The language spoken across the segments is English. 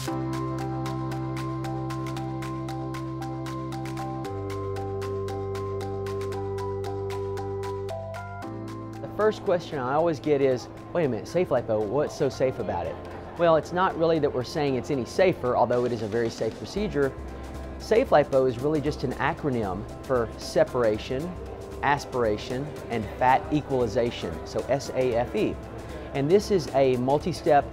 The first question I always get is, wait a minute, safe lipo, what's so safe about it? Well, it's not really that we're saying it's any safer, although it is a very safe procedure. Safe lipo is really just an acronym for separation, aspiration, and fat equalization, so SAFE. And this is a multi-step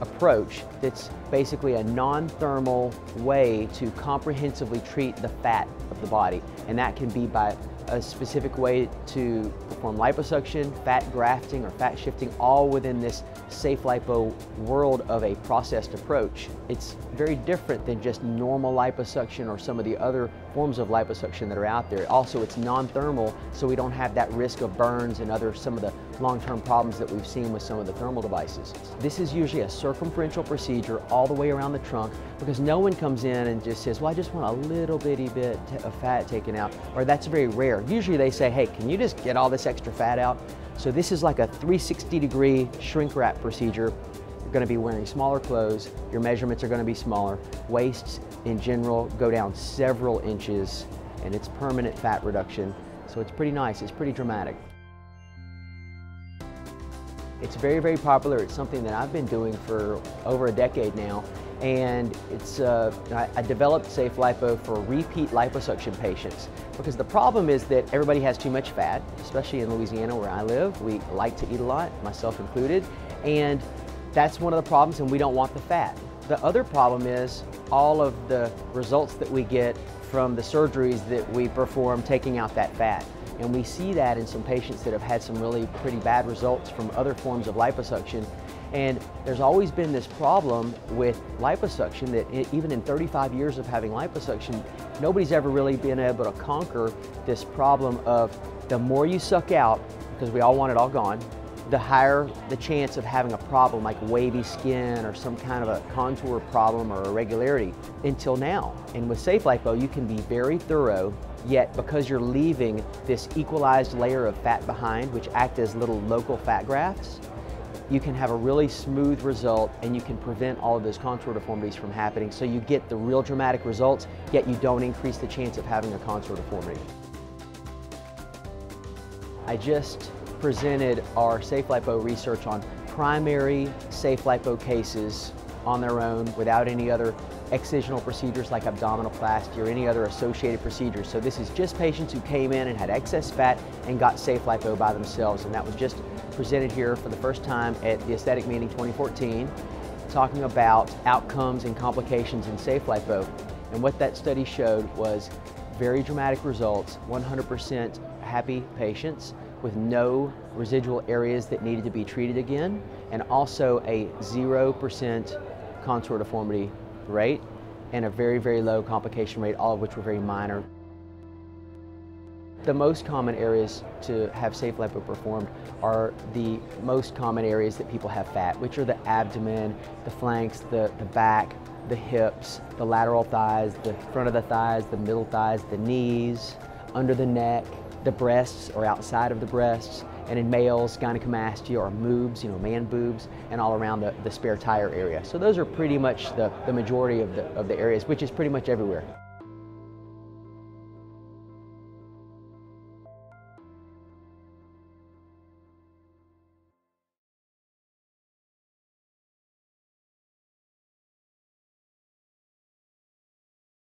approach that's basically a non-thermal way to comprehensively treat the fat of the body. And that can be by a specific way to perform liposuction, fat grafting, or fat shifting, all within this safe lipo world of a processed approach. It's very different than just normal liposuction or some of the other forms of liposuction that are out there. Also, it's non-thermal, so we don't have that risk of burns and some of the long-term problems that we've seen with some of the thermal devices. This is usually a circumferential procedure all the way around the trunk, because no one comes in and just says, well, I just want a little bitty bit of fat taken out, or that's very rare. Usually they say, hey, can you just get all this extra fat out? So this is like a 360-degree shrink wrap procedure. You're going to be wearing smaller clothes, your measurements are going to be smaller, waists in general go down several inches, and it's permanent fat reduction. So it's pretty nice, it's pretty dramatic. It's very, very popular. It's something that I've been doing for over a decade now. And I developed Safe Lipo for repeat liposuction patients, because the problem is that everybody has too much fat, especially in Louisiana where I live. We like to eat a lot, myself included, and that's one of the problems, and we don't want the fat. The other problem is all of the results that we get from the surgeries that we perform taking out that fat. And we see that in some patients that have had some really pretty bad results from other forms of liposuction. And there's always been this problem with liposuction that even in 35 years of having liposuction, nobody's ever really been able to conquer this problem of the more you suck out, because we all want it all gone, the higher the chance of having a problem like wavy skin or some kind of a contour problem or irregularity until now. And with Safe Lipo, you can be very thorough, yet because you're leaving this equalized layer of fat behind, which act as little local fat grafts, you can have a really smooth result, and you can prevent all of those contour deformities from happening. So you get the real dramatic results, yet you don't increase the chance of having a contour deformity. I just presented our Safe Lipo research on primary Safe Lipo cases on their own without any other excisional procedures like abdominoplasty or any other associated procedures. So this is just patients who came in and had excess fat and got Safe Lipo by themselves, and that was just presented here for the first time at the Aesthetic Meeting 2014, talking about outcomes and complications in Safe Lipo. And what that study showed was very dramatic results, 100% happy patients with no residual areas that needed to be treated again, and also a 0% contour deformity rate and a very, very low complication rate, all of which were very minor. The most common areas to have Safe Lipo performed are the most common areas that people have fat, which are the abdomen, the flanks, the back, the hips, the lateral thighs, the front of the thighs, the middle thighs, the knees, under the neck, the breasts or outside of the breasts, and in males, gynecomastia or moobs, man boobs, and all around the spare tire area. So those are pretty much the majority of the areas, which is pretty much everywhere.